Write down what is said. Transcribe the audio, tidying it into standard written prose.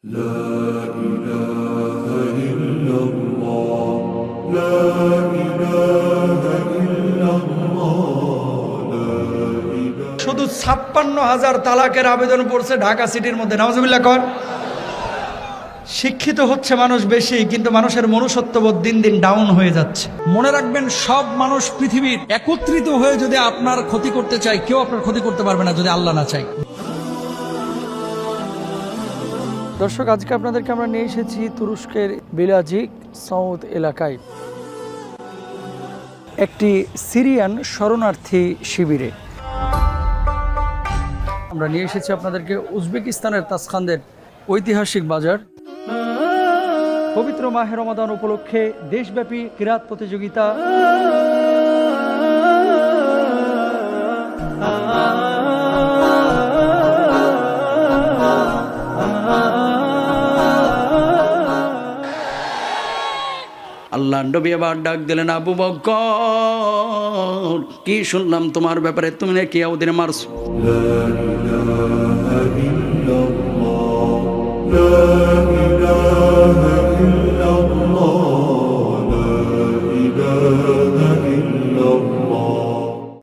শুধু ৫৬,০০০ তালাকের আবেদন পড়ছে ঢাকা সিটির মধ্যে। নাউজুবিল্লাহ কর। শিক্ষিত হচ্ছে মানুষ বেশি, কিন্তু মানুষের মনুষ্যত্ববোধ দিন দিন ডাউন হয়ে যাচ্ছে। মনে রাখবেন, সব মানুষ পৃথিবীর একত্রিত হয়ে যদি আপনার ক্ষতি করতে চায়, কেউ আপনার ক্ষতি করতে পারবে না যদি আল্লাহ না চায়। দর্শক, আজকে আপনাদেরকে আমরা নিয়ে এসেছি তুরস্কের বিলাজিক সাউথ এলাকায় একটি সিরিয়ান শরণার্থী শিবিরে। আমরা নিয়ে এসেছি আপনাদেরকে উজবেকিস্তানের তাসখান্দের ঐতিহাসিক বাজার। পবিত্র মাহে রমাদান উপলক্ষে দেশব্যাপী কিরাত প্রতিযোগিতা, আল্লাহ নবী আবার ডাক দিলেন, আবু বকর, কি শুনলাম তোমার ব্যাপারে, তুমি নাকি ওদের মারছো। লা ইলাহা ইল্লাল্লাহ, লা ইলাহা ইল্লাল্লাহ।